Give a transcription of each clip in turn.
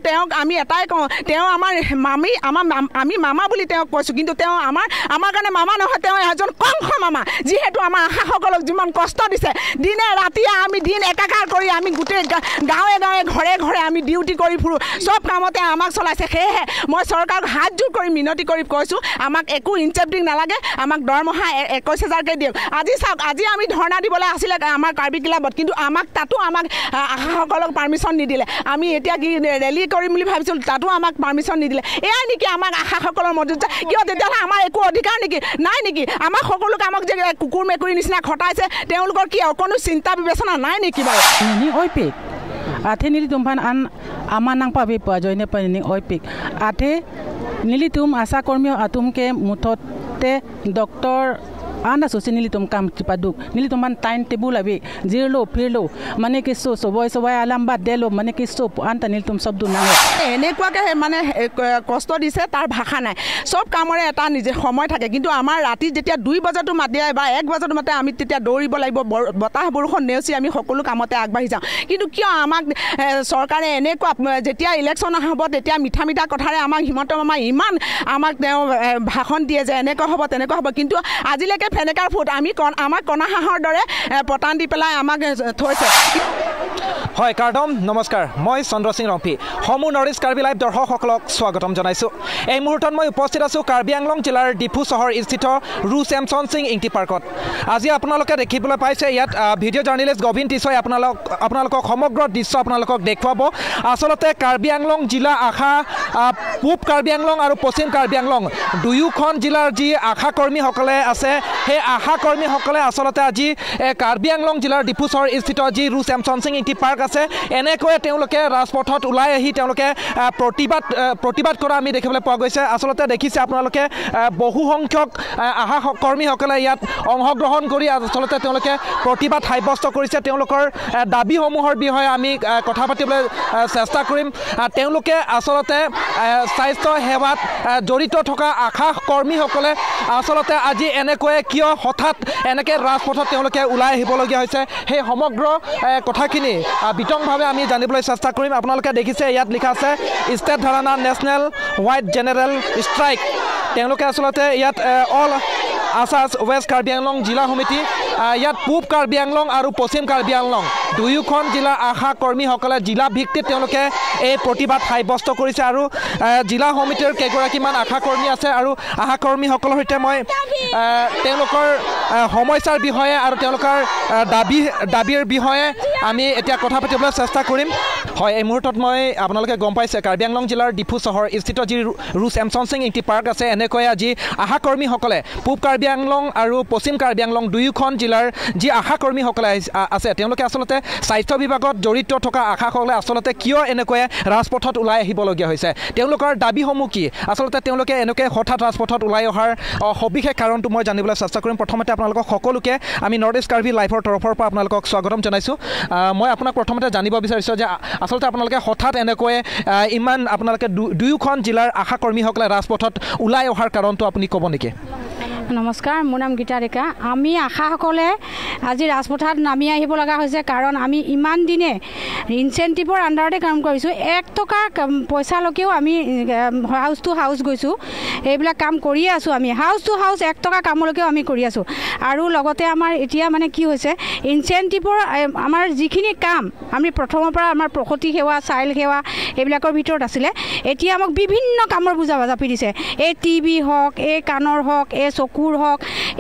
তেওঁক আমি এটাই কওঁ তেওঁ আমাৰ মামী আমি মামা বুলি তেওঁক কৈছোঁ কিন্তু তেওঁ আমাৰ কাৰণে মামা নহয় তেওঁ এজন কংস মামা যিহেতু আমাৰ আশাসকলক যিমান কষ্ট দিছে দিনে ৰাতিয়ে আমি দিন একাকাৰ কৰি আমি গোটেই গাঁৱে গাঁৱে ঘৰে ঘৰে আমি ডিউটি কৰি ফুৰোঁ চব কামতে আমাক চলাইছে সেয়েহে মই চৰকাৰক হাত জোৰ কৰি মিনতি কৰি কৈছোঁ আমাক একো ইনচেপ্টিভ নালাগে আমাক দৰমহা 21,000কৈ দিয়ক আজি চাওক আজি আমি ধৰ্ণা দিবলৈ আছিলে আমাৰ কাৰ্বি ক্লাবত কিন্তু তাতো আমাক আশাসকলক পাৰ্মিশ্যন নিদিলে আমি এতিয়া কি ৰেলী কৰিম বুলি ভাবিছিলোঁ তাতো আমাক পাৰ্মিশ্যন নিদিলে এয়াই নেকি আমাক আশাসকলৰ মৰ্যাদা কিয় তেতিয়াহ'লে আমাৰ একো অধিকাৰ নেকি নাই নেকি আমাক সকলো কামক যে কুকুৰ মেকুৰী নিচিনা খটাইছে তেওঁলোকৰ কি কোনো চিন্তা বিবেচনা নাই নেকি বাৰু Ate nili tumpan an amanang pabi pa joine pa ni oipik. Ate nili tum asa kormio atum ke mutote doktor anda sosi nili tum kam tipaduk nili tumpan time table abi zero pirlo mane ke so soboy alam bad delo mane ke so anta nili tum sabdu na এনেকুৱাকে মানে কষ্ট দিছে তাৰ ভাষা নাই সব কামৰে এটা নিজে সময় থাকে কিন্তু আমাৰ ৰাতি যেতিয়া 2 বজাতো মাতি বা 1 বজাতো মাতে আমি তেতিয়া দৌৰিব লাগিব বতাহ বৰষুণ নেওচি আমি সকলো কামতে আগবাঢ়ি যাওঁ কিন্তু কিয় আমাক চৰকাৰে এনেকুৱা যেতিয়া ইলেকশ্যন হ'ব তেতিয়া মিঠা মিঠা কথাৰে আমাক হিমন্ত মামা ইমান আমাক তেওঁ ভাষণ দিয়ে যে এনেকুৱা হ'ব তেনেকুৱা হ'ব কিন্তু আজিলৈকে ফেনেকাৰ ফুট আমি আমাক কণা হাঁহৰ দৰে পতান দি পেলাই আমাক থৈছে হয় কাৰ্ডম নমস্কাৰ মই চন্দ্ৰ সিং ৰম্পি সমূহ নৰ্থ ইষ্ট কাৰ্বি লাইভ দৰ্শকসকলক স্বাগতম জনাইছোঁ এই মুহূৰ্তত মই উপস্থিত আছোঁ কাৰ্বি আংলং জিলাৰ ডিফু চহৰ স্থিত ৰু চেমছন সিং ইংটি পাৰ্কত আজি আপোনালোকে দেখিবলৈ পাইছে ইয়াত ভিডিঅ' জাৰ্নেলিষ্ট গোবিন্দ টিছই আপোনালোকক সমগ্ৰ দৃশ্য আপোনালোকক দেখুৱাব আচলতে কাৰ্বি আংলং জিলা আশা পূব কাৰ্বি আংলং আৰু পশ্চিম কাৰ্বি আংলং দুয়োখন জিলাৰ যি আশা কৰ্মীসকলে আছে সেই আশা কৰ্মীসকলে আচলতে আজি কাৰ্বি আংলং জিলাৰ ডিফু চহৰ স্থিত যি ৰু চেমছন সিং ইংটি পাৰ্ক আছে এনেকৈ তেওঁলোকে ৰাজপথত ওলাই আহি তেওঁলোকে প্ৰতিবাদ কৰা আমি দেখিবলৈ পোৱা গৈছে আচলতে দেখিছে আপোনালোকে বহু সংখ্যক আশা কৰ্মীসকলে ইয়াত অংশগ্ৰহণ কৰি আচলতে তেওঁলোকে প্ৰতিবাদ সাব্যস্ত কৰিছে তেওঁলোকৰ দাবীসমূহৰ বিষয়ে আমি কথা পাতিবলৈ চেষ্টা কৰিম তেওঁলোকে আচলতে স্বাস্থ্য সেৱাত জড়িত থকা আশা কৰ্মীসকলে আচলতে আজি এনেকৈ কিয় হঠাৎ এনেকৈ ৰাজপথত তেওঁলোকে ওলাই আহিবলগীয়া হৈছে সেই সমগ্ৰ কথাখিনি বিতংভাৱে আমি জানিবলৈ চেষ্টা কৰিম আপোনালোকে দেখিছে ইয়াত লিখা আছে ষ্টেট ধাৰণা নেশ্যনেল হোৱাইট জেনেৰেল ষ্ট্ৰাইক তেওঁলোকে আচলতে ইয়াত অল আছাছ ৱেষ্ট কাৰ্বি আংলং জিলা সমিতি ইয়াত পূব কাৰ্বি আংলং আৰু পশ্চিম কাৰ্বি আংলং দুয়োখন জিলাৰ আশা কৰ্মীসকলে জিলা ভিত্তিত তেওঁলোকে এই প্ৰতিবাদ সাব্যস্ত কৰিছে আৰু জিলা সমিতিৰ কেইগৰাকীমান আশা কৰ্মী আছে আৰু আশা কৰ্মীসকলৰ সৈতে মই তেওঁলোকৰ সমস্যাৰ বিষয়ে আৰু তেওঁলোকৰ দাবীৰ বিষয়ে আমি এতিয়া কথা পাতিবলৈ চেষ্টা কৰিম হয় এই মুহূৰ্তত মই আপোনালোকে গম পাইছে কাৰ্বি আংলং জিলাৰ ডিফু চহৰ স্থিত যি ৰু চেমছন সিং ইংটি পাৰ্ক আছে এনেকৈ আজি আশা কৰ্মীসকলে পূব কাৰ্বি আংলং আৰু পশ্চিম কাৰ্বি আংলং দুয়োখন জিলাৰ যি আশা কৰ্মীসকলে আছে তেওঁলোকে আচলতে স্বাস্থ্য বিভাগত জড়িত থকা আশাসকলে আচলতে কিয় এনেকৈ ৰাজপথত ওলাই আহিবলগীয়া হৈছে তেওঁলোকৰ দাবীসমূহ কি আচলতে তেওঁলোকে এনেকৈ হঠাৎ ৰাজপথত ওলাই অহাৰ সবিশেষ কাৰণটো মই জানিবলৈ চেষ্টা কৰিম প্ৰথমতে আপোনালোকক সকলোকে আমি নৰ্থ ইষ্ট কাৰ্বি লাইভৰ তৰফৰ পৰা আপোনালোকক স্বাগতম জনাইছোঁ মই আপোনাক প্ৰথমতে জানিব বিচাৰিছোঁ যে আচলতে আপোনালোকে হঠাৎ এনেকৈ ইমান আপোনালোকে দুয়োখন জিলাৰ আশা কৰ্মীসকলে ৰাজপথত ওলাই অহাৰ কাৰণটো আপুনি ক'ব নেকি নমস্কাৰ মোৰ নাম গীতা ডেকা আমি আশাসকলে আজি ৰাজপথত নামি আহিব লগা হৈছে কাৰণ আমি ইমান দিনে ইনচেণ্টিভৰ আণ্ডাৰতে কাম কৰিছোঁ 1 টকা পইচালৈকেও আমি হাউচ টু হাউচ গৈছোঁ এইবিলাক কাম কৰিয়ে আছোঁ আমি হাউচ টু হাউচ 1 টকা কামলৈকেও আমি কৰি আছোঁ আৰু লগতে আমাৰ এতিয়া মানে কি হৈছে ইনচেণ্টিভৰ আমাৰ যিখিনি কাম আমি প্ৰথমৰ পৰা আমাৰ প্ৰসূতি সেৱা চাইল্ড সেৱা এইবিলাকৰ ভিতৰত আছিলে এতিয়া আমাক বিভিন্ন কামৰ বুজা জাপি দিছে এই টিবি হওক এই কাণৰ হওক এই চকুৰ হওক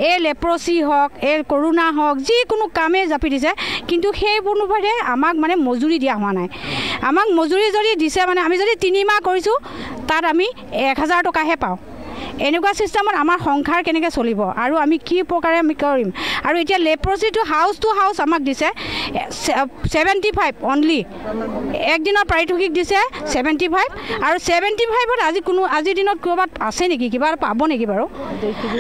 এই লেপ্ৰচি হওক এই কৰোণা হওক যিকোনো কামেই জাপি দিছে কিন্তু সেইবোৰৰে আমাক মানে মজুৰি দিয়া হোৱা নাই আমাক মজুৰি যদি দিছে মানে আমি যদি 3 মাহ কৰিছোঁ তাত আমি 1000 টকাহে পাওঁ এনেকুৱা চিষ্টেমত আমাৰ সংসাৰ কেনেকৈ চলিব আৰু আমি কি প্ৰকাৰে আমি কৰিম আৰু এতিয়া লেপ্ৰচিটো হাউচ টু হাউচ আমাক দিছে 75 অনলি একদিনৰ পাৰিতোষিক দিছে 75 আৰু 75ত আজিৰ দিনত ক'ৰবাত আছে নেকি কিবা পাব নেকি বাৰু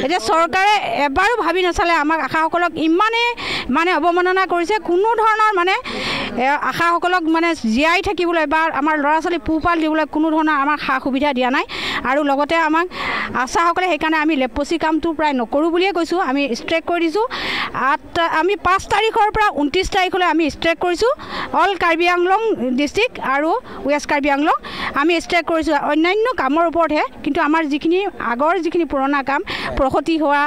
এতিয়া চৰকাৰে এবাৰো ভাবি নাচালে আমাক আশাসকলক ইমানে মানে অৱমাননা কৰিছে কোনো ধৰণৰ মানে আশাসকলক মানে জীয়াই থাকিবলৈ বা আমাৰ ল'ৰা ছোৱালী পোহপাল দিবলৈ কোনো ধৰণৰ আমাক সা সুবিধা দিয়া নাই আৰু লগতে আমাক আশাসকলে সেইকাৰণে আমি লেপ্ৰচি কামটো প্ৰায় নকৰোঁ বুলিয়ে কৈছোঁ আমি ষ্ট্ৰাইক কৰি দিছোঁ আমি 5 তাৰিখৰ পৰা 29 তাৰিখলৈ আমি ষ্ট্ৰাইক কৰিছোঁ অল কাৰ্বি আংলং ডিষ্ট্ৰিক্ট আৰু ৱেষ্ট কাৰ্বি আংলং আমি ষ্ট্ৰাইক কৰিছোঁ অন্যান্য কামৰ ওপৰতহে কিন্তু আমাৰ যিখিনি আগৰ যিখিনি পুৰণা কাম প্ৰসূতি সেৱা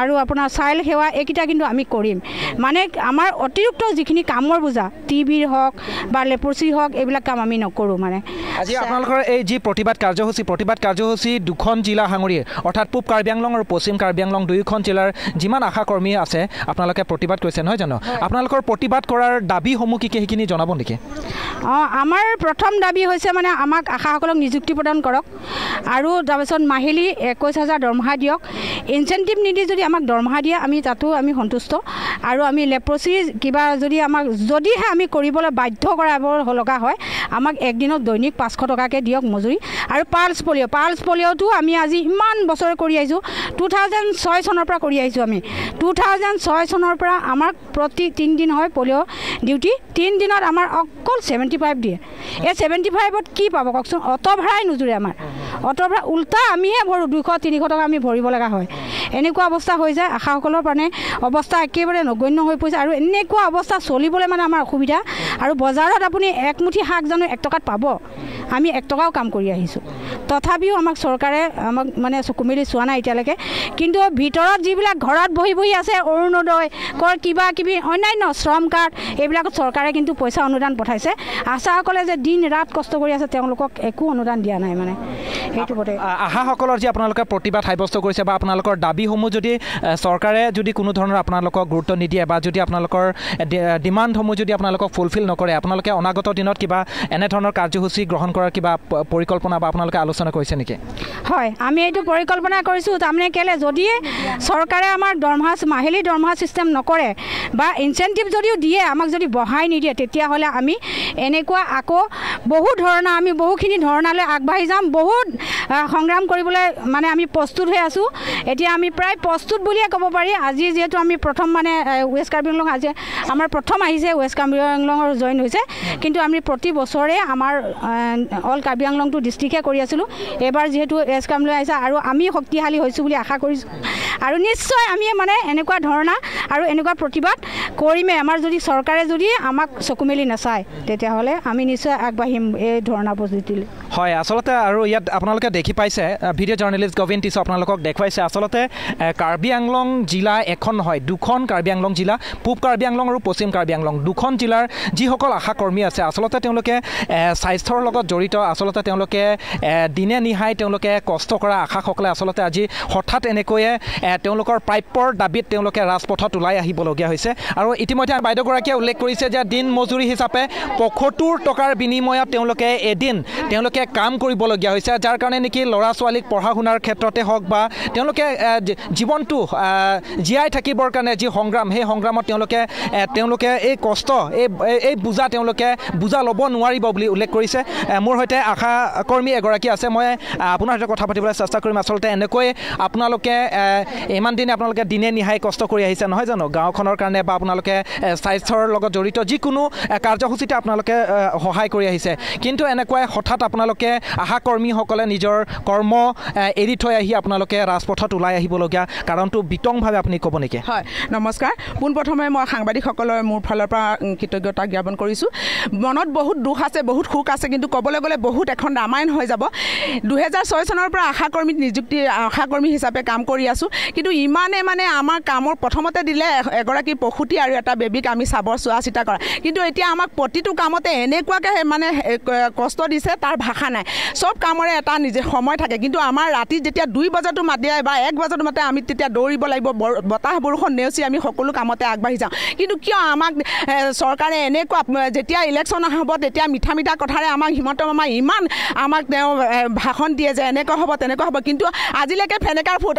আৰু আপোনাৰ চাইল্ড সেৱা এইকেইটা কিন্তু আমি কৰিম মানে আমাৰ অতিৰিক্ত যিখিনি কামৰ বোজা টিবিৰ হওক বা লেপ্ৰচি হওক এইবিলাক কাম আমি নকৰোঁ মানে আজি আপোনালোকৰ এই যি প্ৰতিবাদ কাৰ্যসূচী 2খন জিলা সাঙুৰি অৰ্থাৎ পূব কাৰ্বি আংলং আৰু পশ্চিম কাৰ্বি আংলং 2খন জিলাৰ যিমান আশা কৰ্মী আছে আপোনালোকে প্ৰতিবাদ কৰিছে নহয় জানো আপোনালোকৰ প্ৰতিবাদ কৰাৰ দাবীসমূহ কি সেইখিনি জনাব নেকি আমাৰ প্ৰথম দাবী হৈছে মানে আমাক আশাসকলক নিযুক্তি প্ৰদান কৰক আৰু তাৰপিছত মাহিলী 21,000 দৰমহা দিয়ক ইনচেণ্টিভ নিদি যদি আমাক দৰমহা দিয়ে আমি তাতো আমি সন্তুষ্ট আৰু আমি লেপ্ৰচি কিবা যদি আমাক যদিহে আমি কৰিবলৈ বাধ্য কৰাব লগা হয় আমাক একদিনত দৈনিক 500 টকাকৈ দিয়ক মজুৰি আৰু পালছ পলিঅ'টো আমি আজি ইমান বছৰ কৰি আহিছোঁ 2006 চনৰ পৰা কৰি আহিছোঁ আমি 2006 চনৰ পৰা আমাক প্ৰতি 3 দিন হয় পলিঅ' ডিউটি 3 দিনত আমাৰ অকল 75 দিয়ে এই 75ত কি পাব কওকচোন অটো ভাড়াই নোজোৰে আমাৰ অটো ভাড়া উল্টা আমিহে ভৰোঁ 200-300 টকা আমি ভৰিব লগা হয় এনেকুৱা অৱস্থা হৈ যায় আশাসকলৰ মানে অৱস্থা একেবাৰে নগণ্য হৈ পৰিছে আৰু এনেকুৱা অৱস্থা চলিবলৈ মানে আমাৰ অসুবিধা আৰু বজাৰত আপুনি একমুঠি শাক জানো 1 টকাত পাব আমি 1 টকাও কাম কৰি আহিছোঁ তথাপিও আমাক চৰকাৰে আমাক মানে চকু মেলি চোৱা নাই এতিয়ালৈকে কিন্তু ভিতৰত যিবিলাক ঘৰত বহি আছে অৰুণোদয় কিবা কিবি অন্যান্য শ্ৰম কাৰ্ড এইবিলাকত চৰকাৰে কিন্তু পইচা অনুদান পঠাইছে আশাসকলে যে দিন ৰাত কষ্ট কৰি আছে তেওঁলোকক একো অনুদান দিয়া নাই মানে সেইটো কথা আশাসকলৰ যে আপোনালোকে প্ৰতিবাদ সাব্যস্ত কৰিছে বা আপোনালোকৰ দাবীসমূহ যদি চৰকাৰে যদি কোনো ধৰণৰ আপোনালোকক গুৰুত্ব নিদিয়ে বা যদি আপোনালোকৰ ডিমাণ্ডসমূহ যদি আপোনালোকক ফুলফিল নকৰে আপোনালোকে অনাগত দিনত কিবা এনেধৰণৰ কাৰ্যসূচী গ্ৰহণ কৰাৰ কিবা পৰিকল্পনা বা আপোনালোকে আলোচনা কৰিছে নেকি হয় আমি এইটো পৰিকল্পনা কৰিছোঁ তাৰমানে কেলে যদি চৰকাৰে আমাৰ মাহিলী দৰমহা চিষ্টেম নকৰে বা ইনচেণ্টিভ যদিও দিয়ে আমাক যদি বঢ়াই নিদিয়ে তেতিয়াহ'লে আমি এনেকুৱা আকৌ বহু ধৰণৰ আমি বহুখিনি ধৰণালৈ আগবাঢ়ি যাম বহুত সংগ্ৰাম কৰিবলৈ মানে আমি প্ৰস্তুত হৈ আছোঁ এতিয়া আমি প্ৰায় প্ৰস্তুত বুলিয়ে ক'ব পাৰি আজি যিহেতু আমি প্ৰথম মানে ৱেষ্ট কাৰ্বি আংলং আজি আমাৰ প্ৰথম আহিছে ৱেষ্ট কাৰ্বি আংলঙৰ জইন হৈছে কিন্তু আমি প্ৰতি বছৰে আমাৰ অল কাৰ্বি আংলংটো ডিষ্ট্ৰিক্টে কৰি আছিলোঁ এইবাৰ যিহেতু ৱেষ্ট কাৰ্বি আংলং আহিছে আৰু আমি শক্তিশালী হৈছোঁ বুলি আশা কৰিছোঁ আৰু নিশ্চয় আমি মানে এনেকুৱা ধৰণা আৰু এনেকুৱা প্ৰতিবাদ কৰিমেই আমাৰ যদি চৰকাৰে যদি আমাক চকু মেলি নাচায় তেতিয়াহ'লে আমি নিশ্চয় আগবাঢ়িম এই ধৰণা পদ্ধতিলৈ হয় আচলতে আৰু ইয়াত আপোনালোকে দেখি পাইছে ভিডিঅ' জাৰ্নেলিষ্ট গভিন টিছ আপোনালোকক দেখুৱাইছে আচলতে কাৰ্বি আংলং জিলা এখন নহয় 2খন কাৰ্বি আংলং জিলা পূব কাৰ্বি আংলং আৰু পশ্চিম কাৰ্বি আংলং 2খন জিলাৰ যিসকল আশা কৰ্মী আছে আচলতে তেওঁলোকে স্বাস্থ্যৰ লগত জড়িত আচলতে তেওঁলোকে দিনে নিশাই তেওঁলোকে কষ্ট কৰা আশাসকলে আচলতে আজি হঠাৎ এনেকৈয়ে তেওঁলোকৰ প্ৰাপ্যৰ দাবীত তেওঁলোকে ৰাজপথত ওলাই আহিবলগীয়া হৈছে আৰু ইতিমধ্যে বাইদেউগৰাকীয়ে উল্লেখ কৰিছে যে দিন মজুৰি হিচাপে 75 টকাৰ বিনিময়ত তেওঁলোকে কাম কৰিবলগীয়া হৈছে যাৰ কাৰণে নেকি ল'ৰা ছোৱালীক পঢ়া শুনাৰ ক্ষেত্ৰতে হওক বা তেওঁলোকে জীৱনটো জীয়াই থাকিবৰ কাৰণে যি সংগ্ৰাম সেই সংগ্ৰামত তেওঁলোকে এই কষ্ট এই বুজা ল'ব নোৱাৰিব বুলি উল্লেখ কৰিছে মোৰ সৈতে আশা কৰ্মী এগৰাকী আছে মই আপোনাৰ সৈতে কথা পাতিবলৈ চেষ্টা কৰিম আচলতে এনেকৈ আপোনালোকে ইমান দিনে আপোনালোকে দিনে নিশাই কষ্ট কৰি আহিছে নহয় জানো গাঁওখনৰ কাৰণে বা আপোনালোকে স্বাস্থ্যৰ লগত জড়িত যিকোনো কাৰ্যসূচীতে আপোনালোকে সহায় কৰি আহিছে কিন্তু এনেকুৱাই হঠাৎ আপোনালোকে আশা কৰ্মীসকলে নিজৰ কৰ্ম এৰি থৈ আহি আপোনালোকে ৰাজপথত ওলাই আহিবলগীয়া কাৰণটো বিতংভাৱে আপুনি ক'ব নেকি হয় নমস্কাৰ পোনপ্ৰথমে মই সাংবাদিকসকলৰ মোৰ ফালৰ পৰা কৃতজ্ঞতা জ্ঞাপন কৰিছোঁ মনত বহুত দুখ আছে বহুত সুখ আছে কিন্তু ক'বলৈ গ'লে বহুত এখন ৰামায়ণ হৈ যাব 2006 চনৰ পৰা আশা কৰ্মী হিচাপে কাম কৰি আছোঁ কিন্তু ইমানে মানে আমাৰ কামৰ প্ৰথমতে দিলে এগৰাকী প্ৰসূতি আৰু এটা বেবীক আমি চোৱা চিতা কৰা কিন্তু এতিয়া আমাক প্ৰতিটো কামতে এনেকুৱাকৈ মানে কষ্ট দিছে তাৰ ভাষা নাই চব কামৰে এটা নিজে সময় থাকে কিন্তু আমাৰ ৰাতি যেতিয়া 2 বজাতো মাতে বা 1 বজাতো মাতে আমি তেতিয়া দৌৰিব লাগিব বতাহ বৰষুণ নেওচি আমি সকলো কামতে আগবাঢ়ি যাওঁ কিন্তু কিয় আমাক চৰকাৰে এনেকুৱা যেতিয়া ইলেকশ্যন হ'ব তেতিয়া মিঠা কথাৰে আমাক হিমন্ত মামা ইমান আমাক তেওঁ ভাষণ দিয়ে যে এনেকুৱা হ'ব তেনেকুৱা হ'ব কিন্তু আজিলৈকে ফেনেকাৰ ফুট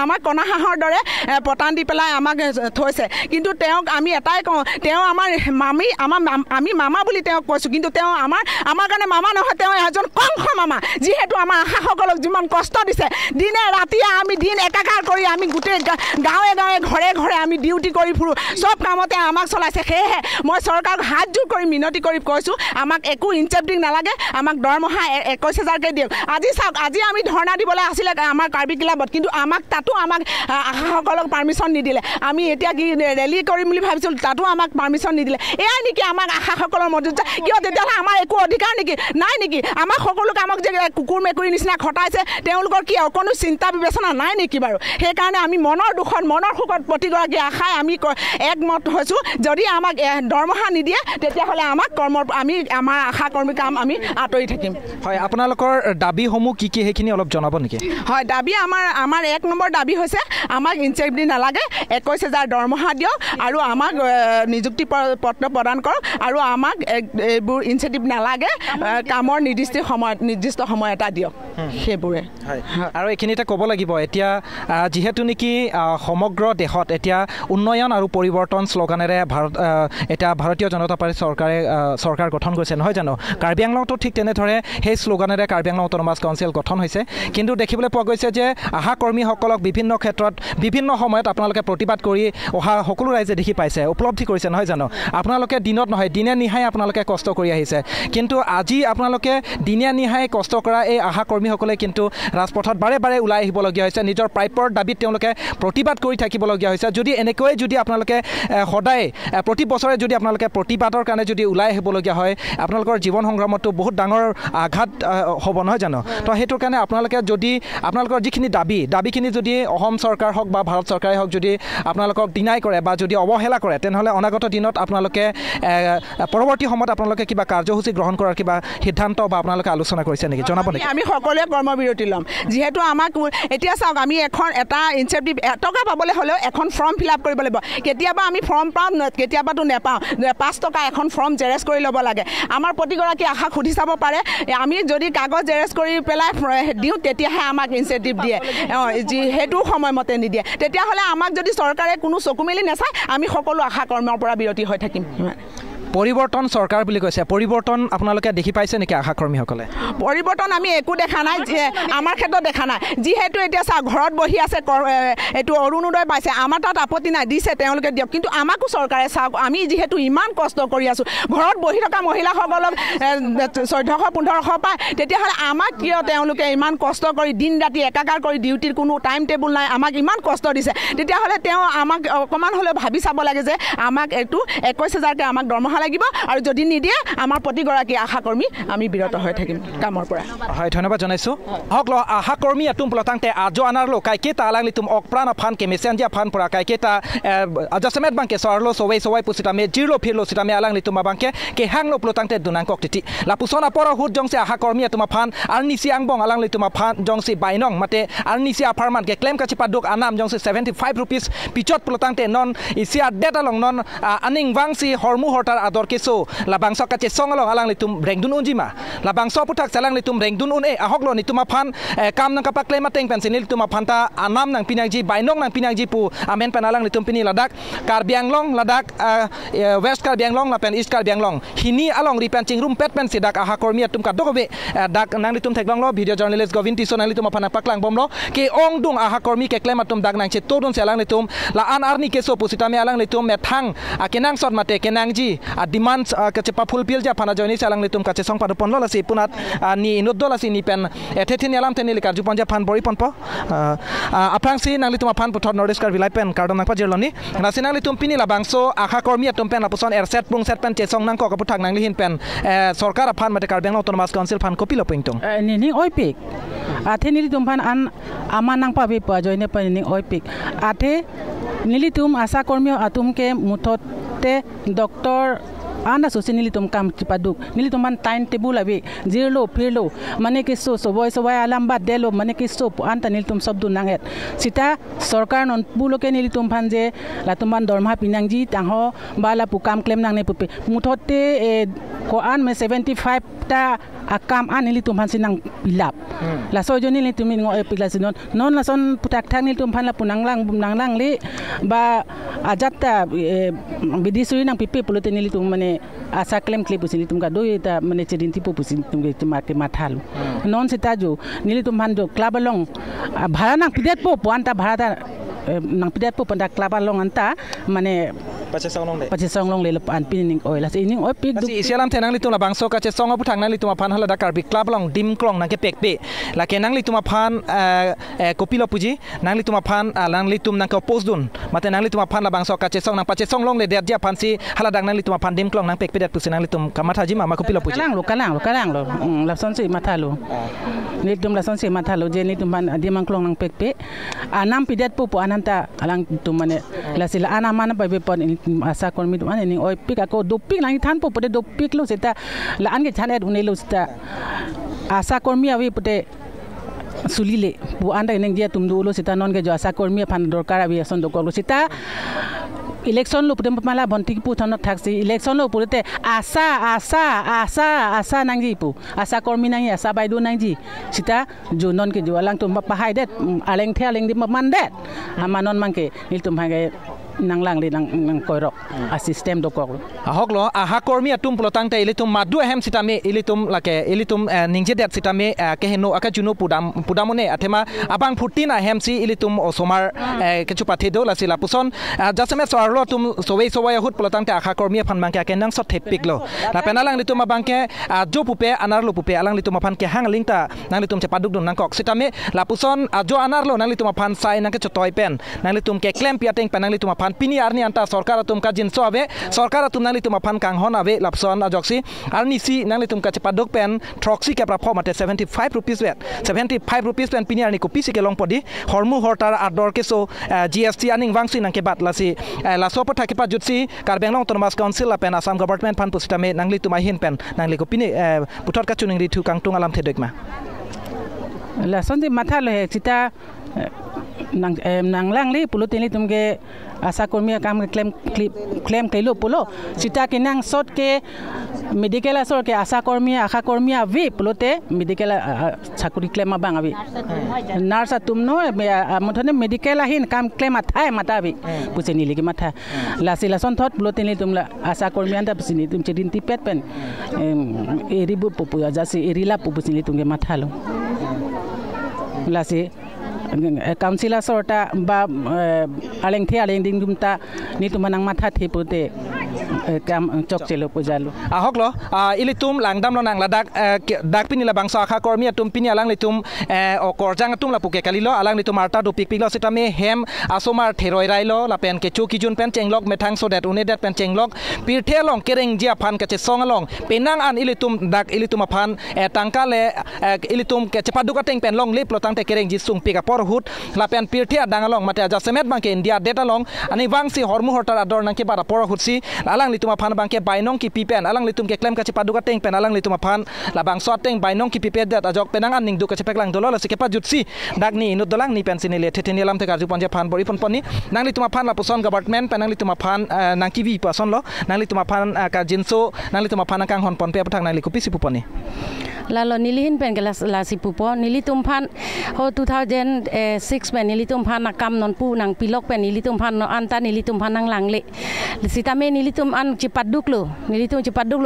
আমাক কণা হাঁহৰ দৰে পতান দি পেলাই আমাক থৈছে কিন্তু তেওঁক আমি এটাই কওঁ তেওঁ আমাৰ আমি মামা বুলি তেওঁক কৈছোঁ কিন্তু তেওঁ আমাৰ কাৰণে মামা নহয় তেওঁ এজন কংস মামা যিহেতু আমাৰ আশাসকলক যিমান কষ্ট দিছে দিনে ৰাতিয়ে আমি দিন একাকাৰ কৰি আমি গোটেই গাঁৱে গাঁৱে ঘৰে ঘৰে আমি ডিউটি কৰি ফুৰোঁ চব কামতে আমাক চলাইছে সেয়েহে মই চৰকাৰক হাত জোৰ কৰি মিনতি কৰি কৈছোঁ আমাক একো ইনচেপ্টিভ নালাগে আমাক দৰমহা 21,000কৈ দিয়ক আজি চাওক আজি আমি ধৰ্ণা দিবলৈ আছিলে আমাৰ কাৰ্বি ক্লাবত কিন্তু আমাক তাতো আমাক আশাসকলক পাৰ্মিশ্যন নিদিলে আমি এতিয়া কি ৰেলী কৰিম বুলি ভাবিছিলোঁ তাতো আমাক পাৰ্মিশ্যন নিদিলে এয়াই নেকি আমাক আশাসকলৰ মৰ্যাদা কিয় তেতিয়াহ'লে আমাৰ একো অধিকাৰ নেকি নাই নেকি আমাক সকলোকে আমাক যে কুকুৰ মেকুৰী নিচিনা খটাইছে তেওঁলোকৰ কি অকণো চিন্তা বিবেচনা নাই নেকি বাৰু সেইকাৰণে আমি মনৰ দুখত মনৰ সুখত প্ৰতিগৰাকী আশাই আমি একমত হৈছোঁ যদি আমাক দৰমহা নিদিয়ে তেতিয়াহ'লে আমাক আমি আমাৰ আশা কৰ্মী কাম আমি আঁতৰি থাকিম হয় আপোনালোকৰ দাবীসমূহ কি কি সেইখিনি অলপ জনাব নেকি হয় দাবী আমাৰ 1 নম্বৰ দাবী হৈছে আমাক ইনচেপ্টিভ নালাগে 21,000 দৰমহা দিয়ক আৰু আমাক নিযুক্তি পত্ৰ প্ৰদান কৰক আৰু আমাক এইবোৰ ইনচেপ্টিভ নালাগে কামৰ নিৰ্দিষ্ট সময় এটা দিয়ক সেইবোৰে আৰু এইখিনিতে ক'ব লাগিব এতিয়া যিহেতু নেকি সমগ্ৰ দেশত এতিয়া উন্নয়ন আৰু পৰিৱৰ্তন শ্লোগানেৰে এতিয়া ভাৰতীয় জনতা পাৰ্টি চৰকাৰ গঠন কৰিছে নহয় জানো কাৰ্বি আংলঙতো ঠিক তেনেদৰে সেই শ্লোগানেৰে কাৰ্বি আংলং অট'নমাছ কাউন্সিল গঠন হৈছে কিন্তু দেখিবলৈ পোৱা গৈছে যে আশা কৰ্মীসকলক বিভিন্ন ক্ষেত্ৰত বিভিন্ন সময়ত আপোনালোকে প্ৰতিবাদ কৰি অহা সকলো ৰাইজে দেখি পাইছে উপলব্ধি কৰিছে নহয় জানো আপোনালোকে দিনত নহয় দিনে নিশাই আপোনালোকে কষ্ট কৰি আহিছে কিন্তু আজি আপোনালোকে দিনে নিশাই কষ্ট কৰা এই আশা কৰ্মীসকলে কিন্তু ৰাজপথত বাৰে বাৰে ওলাই আহিবলগীয়া হৈছে নিজৰ প্ৰাপ্যৰ দাবীত তেওঁলোকে প্ৰতিবাদ কৰি থাকিবলগীয়া হৈছে যদি এনেকৈ যদি আপোনালোকে সদায় প্ৰতি বছৰে যদি আপোনালোকে প্ৰতিবাদৰ কাৰণে যদি ওলাই আহিবলগীয়া হয় আপোনালোকৰ জীৱন সংগ্ৰামতো বহুত ডাঙৰ আঘাত হ'ব নহয় জানো তো সেইটোৰ কাৰণে আপোনালোকে যদি আপোনালোকৰ যিখিনি দাবীখিনি যদি অসম চৰকাৰ হওক বা ভাৰত চৰকাৰে হওক যদি আপোনালোকক ডিনাই কৰে বা যদি অৱহেলা কৰে তেনেহ'লে অনাগত দিনত আপোনালোকে পৰৱৰ্তী সময়ত আপোনালোকে কিবা কাৰ্যসূচী গ্ৰহণ কৰাৰ কিবা সিদ্ধান্ত বা আপোনালোকে আলোচনা কৰিছে নেকি জনাব নেকি আমি সকলোৱে কৰ্মবিৰতি ল'ম যিহেতু আমাক এতিয়া চাওক আমি এটা ইনচেপ্টিভ এটকা পাবলৈ হ'লেও এখন ফৰ্ম ফিল আপ কৰিব লাগিব কেতিয়াবা আমি ফৰ্ম পাওঁ কেতিয়াবাতো নেপাওঁ 5 টকা এখন ফৰ্ম জেৰেজ কৰি ল'ব লাগে আমাৰ প্ৰতিগৰাকী আশাক সুধি চাব পাৰে আমি যদি কাগজ জেৰেজ কৰি পেলাই দিওঁ তেতিয়াহে আমাক ইনচেপ্টিভ দিয়ে সেইটো সময়মতে নিদিয়ে তেতিয়াহ'লে আমাক যদি চৰকাৰে কোনো চকু মেলি নাচায় আমি সকলো আশা কৰ্মৰ পৰা বিৰতি হৈ থাকিম পৰিৱৰ্তন চৰকাৰ বুলি কৈছে পৰিৱৰ্তন আপোনালোকে দেখি পাইছে নেকি আশা কৰ্মীসকলে পৰিৱৰ্তন আমি একো দেখা নাই আমাৰ ক্ষেত্ৰত দেখা নাই যিহেতু এতিয়া চাওক ঘৰত বহি আছে এইটো অৰুণোদয় পাইছে আমাৰ তাত আপত্তি নাই দিছে তেওঁলোকে দিয়ক কিন্তু আমাকো চৰকাৰে চাওক আমি যিহেতু ইমান কষ্ট কৰি আছোঁ ঘৰত বহি থকা মহিলাসকলক 1400-1500 পায় তেতিয়াহ'লে আমাক কিয় তেওঁলোকে ইমান কষ্ট কৰি দিন ৰাতি একাকাৰ কৰি ডিউটিৰ কোনো টাইম টেবুল নাই আমাক ইমান কষ্ট দিছে তেতিয়াহ'লে তেওঁ আমাক অকণমান হ'লেও ভাবি চাব লাগে যে আমাক এইটো 21,000কৈ আমাক দৰমহা লাগিব আৰু যদি নিদিয়ে আমাৰ প্ৰতিগৰাকী আশা কৰ্মী আমি বিৰত হৈ থাকিম কামৰ পৰা হয় ধন্যবাদ জনাইছোঁ হওক ল আশা কৰ্মী এটুম পলতাংতে আজো আনাৰলো কাইকেটা আলাংলি তুম অকপ্ৰাণ ফান কে মেছেঞ্জিয়া ফান পৰা কাইকেটা আজাসমেত বাংকে সৰলো সবাই পুছিতামে জিৰলো ফিৰলো সিতামে আলাংলি তুমা বাংকে কে হাংলো পলতাংতে দুনাংকক তিতি লাপুছনা পৰ হুত জংসে আশা কৰ্মী এটুমা ফান আৰু নিচি আংবং আলাংলি তুমা ফান জংসি বাইনং মাতে আৰু নিচি আফাৰমান কে ক্লেম কাছি পাদুক আনাম জংসি 75 रुपीस পিছত পলতাংতে non ইসিয়া data long non আনিং বাংসি হৰমু হৰতাৰ ador keso labangso kache songalong alang litum rengdun unjima labangso putak salang litum rengdun un ahoklo ni tuma phan kam nang kapak klema teng pensinil tuma phanta anam nang pinangji bainong nang pinangji pu amen panalang litum pini ladak Karbi Anglong ladak west Karbi Anglong lapen east Karbi Anglong hini along ripen chingrum pet pen sidak aha kormi atum ka dokobe dak nang litum theklong lo video journalist Govin Tison nang litum phana paklang bomlo ke ong dung aha kormi ke klema tum dag nang che todun selang litum la an arni keso pusitame alang litum methang akenang sot mate kenangji demand kache pa fulfill ja phana joini salang litum kache song padu ponlo lasi punat ni inodol lasi ni pen ethetin alam tenili karju panja phan bori ponpo aprang si nang litum phan puthor nordisk kar vilai pen kardon nang pa jerloni nasi nang litum pini labangso akha kormi atum pen apuson erset pung set pen chesong nang ko kaputhak nang lihin pen sarkar phan mate Karbi Anglong Autonomous Council phan kopilo pingtung ni oipik athe nilitum phan an aman nang pa be pa joine pa ni oipik athe nilitum asa kormi atum ke mutote doctor anda susi nilitum kam paduk nilitum man time table abi zirlo phirlo mane kisso sobai alam bad delo mane kisso anta nilitum sabdu nanget sita sarkar non buloke nilitum phanje latuman dorma pinangji tangho bala pu kam claim nangne pupe muthote ko an me 75 ta akam an nili tumhan sinang pilap la sojo nili tumin ngo epik la sinon non la son putak thang nili tumhan la punanglang li ba ajata bidisuri nang pipi pulute nili tum mane asa claim clip usini tum ka doi ta mane chedinti pu pusin tum ke make mathalu non sitajo nili tumhan jo klabalong bhara nang pidet po anta bhara nang pidet po panda klabalong anta mane Pacesong long le an pining oil la ining oi pik si sialam tenang litum la bangso ka chesong apu thang nang litum aphan hala dakar bi club long dim klong nang ke pekpe la ke nang litum aphan kopilo puji nang litum aphan nang litum nang ko posdun mate nang litum aphan la bangso ka chesong nang pacesong long le dia dia phan si hala dak nang litum aphan dim klong nang pekpe dat pusi nang litum kamatha ji ma kopilo puji kalang lo la son si mathalu litum la son si mathalu je litum ban dim klong nang pekpe anam pidet pu ananta alang tum mane la sila ana mana pa be pon asa kormi tuan ini oi pik ako dopik lang than po pode dopik lo seta la an ge chanet unai lo seta asa kormi awi pode sulile bu anda neng dia tumdu lo seta non ge jo asa kormi phan dorkar awi son dokor lo seta election lo pode mala bonti pu thon thaksi election lo pode asa nangji pu asa kormi nang asa baidu nangji sita jo non ke jo alang tum pa hai det aleng the aleng di man det amanon mangke nil tum hage nang lang le nang koirok a system do kok hoklo aha kormi atum plotang te ilitum madu hem sitame ilitum lake ilitum ningje det sitame ke heno aka juno pudamone athema abang futina hem si ilitum osomar kechu pathe do la sila puson jasame sorlo tum sowei hut plotang te aha kormi phan bangke ke nang sot thepik lo la penalang litum bangke jo pupe anar lo pupe alang litum phan ke hang lingta nang litum che paduk dun nang kok sitame la puson jo anar lo nang litum phan sai nang ke chotoi pen nang litum ke klem piateng penang litum pini arni anta sarkar atum ka jinso ave sarkar atum nali tum aphan kang hon ave lapson ajoksi arni si nali tum ka chepadok pen troxy ke pra mate 75 rupees vet 75 rupees pen pini arni ko pisi ke long podi hormu hortar ador ke so GST aning wangsi nang ke bat lasi la so patha ke pa jutsi karbeng long autonomous council la pen assam government phan pusita me nangli tum hin pen nangli ko pini puthor ka chuning ri thu kang tung alam thedek ma la sonde matha lo he cita nang lang li pulutin li tumge asa kormi kam claim kailo pulo sita ke nang sot ke medical asor ke asa kormi avi pulote medical chakuri claim bang avi nurse tumno mothone medical ahin kam claim athai matavi puseni ligi matha lasila son thot pulotin li tumla asa kormi anda pusini tum chedin tipet pen eribu popu jasi erila pusini tunge mathalo lasi councilor sorta ba aleng ding dumta ni tumanang matha thepute kam chok chelo pujalu ahoklo ilitum langdam lo nang ladak dak pini la bangsa kha kormi atum pini alang litum o korjang atum la puke kalilo alang litum arta do pik lo sitame hem asomar theroi railo la pen ke chuki jun pen chenglok methang so that une that pen chenglok pirthe long kereng jia phan ka che songalong penang an ilitum dak ilitum phan tangka le ilitum ke chepaduka teng pen long lip lo tang te kereng ji sung pika hut lapen pirthia dangalong mate aja semet bangke india data long ani wangsi hormu hortar ador nangke bara por hutsi alang lituma phan bangke bainong ki pipen alang litum ke claim ka chepaduka teng pen alang lituma phan labang so teng bainong ki pipet dat ajok penang an ning du ka chepeklang dolo la sikepa jutsi dagni inut dolang ni pensinile theteni lam te garju panje phan bori poni nang lituma phan la puson government penang lituma phan nang ki vi pason lo nang lituma phan ka jinso nang lituma phan kang hon pon pe pathang nang likupi sipuponi lalo nilihin pen gelas la sipupo nilitum phan ho 2006 pen nilitum phan nakam non pu nang pilok pen nilitum phan no anta nilitum phan nang langle sitame nilitum an cipaduk lo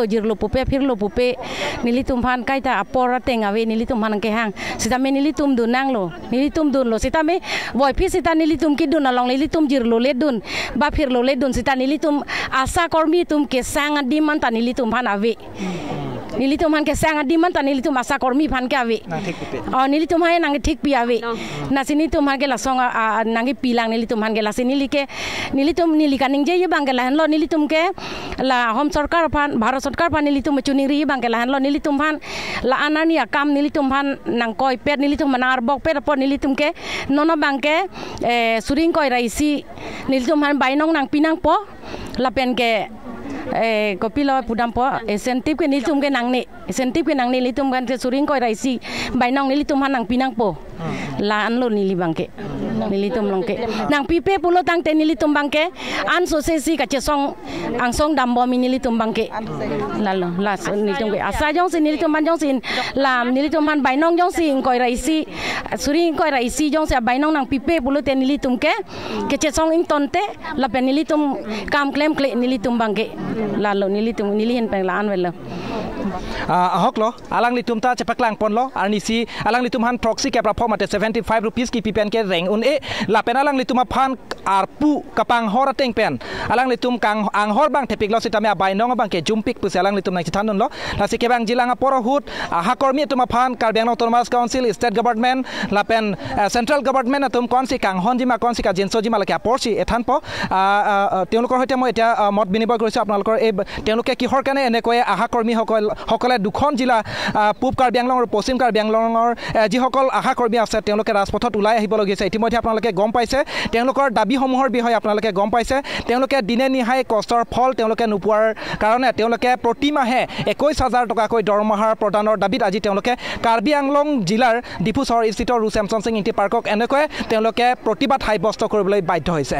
jirlo pupe phirlo pupe nilitum phan kaita apora teng ave nilitum phan ke hang sitame nilitum dunang lo nilitum dun lo sitame boy phi sita nilitum ki dun along nilitum jirlo le dun ba phirlo le dun sita nilitum asa kormi tum ke sang diman ta nilitum phan ave nilitum han ke sang diman ta nilitum asa kormi phan ke ave nilitum hai nang thik pi ave na sini tum han ke la song nang pilang nilitum han ke la sini like nilitum nilikaning je bang ke la lo nilitum ke la hom sarkar phan bharat sarkar phan nilitum chuning ri bang ke la lo nilitum phan la anania kam nilitum phan nang koi pet nilitum manar bok pet pon nilitum ke nono bang ke suring koi raisi nilitum han bainong nang pinang po la pen ke kopilo pudampo insentif ke nilitum ke nang ni insentif ke nang ni nilitum kan ke suring koi raisi bainong nilitum han nang pinang po la an lo nili bang ke nilitum longke nang pipe pulo tang te nilitum bangke an sosesi ka chesong angsong dambo mi nilitum bangke lalo las nilitum ke asa jong sin nilitum ban jong sin lam nilitum ban bainong jong sin koi raisi suri koi raisi jong se bainong nang pipe pulo te nilitum ke chesong ing tonte la pe nilitum kam klem kle nilitum bangke lalo nilitum nilihin peng laan welo ahok lo alang litum ta chepaklang pon lo arnisi alang litum han proxy ke pra phomate 75 rupees ki pipen ke reng un e la pen alang litum phan arpu kapang hor teng pen alang litum kang ang hor bang thepik lo sitame bainong bang ke jumpik pu alang litum nai chithan lo la se ke bang jilang porahut aha kormi tum phan Karbi Anglong Autonomous Council state government la pen central government atum kon si kang honjima kon si ka jinso jima la ke porsi ethan po তেওঁলোকৰ হৈতে মই এটা মত বিনিময় কৰিছো আপোনালোকৰ এই তেওঁলোকে কিহৰ কাৰণে এনেকৈ আহা কৰ্মী সকলে দুখন জিলা পূব কাৰ্বি আংলং আৰু পশ্চিম কাৰ্বি আংলঙৰ যিসকল আশা কৰ্মী আছে তেওঁলোকে ৰাজপথত ওলাই আহিব লগিছে ইতিমধ্যে আপোনালোকে গম পাইছে তেওঁলোকৰ দাবীসমূহৰ বিষয়ে আপোনালোকে গম পাইছে তেওঁলোকে দিনে নিহাই কষ্টৰ ফল তেওঁলোকে নোপোৱাৰ কাৰণে তেওঁলোকে প্ৰতি মাহে 21000 টকাকৈ দৰমহাৰ প্ৰদানৰ দাবীত আজি তেওঁলোকে কাৰ্বি আংলং জিলাৰ ডিফু চহৰ স্থিত ৰু চেমছন সিং ইণ্টি পাৰ্কক এনেকৈ তেওঁলোকে প্ৰতিবাদ সাব্যস্ত কৰিবলৈ বাধ্য হৈছে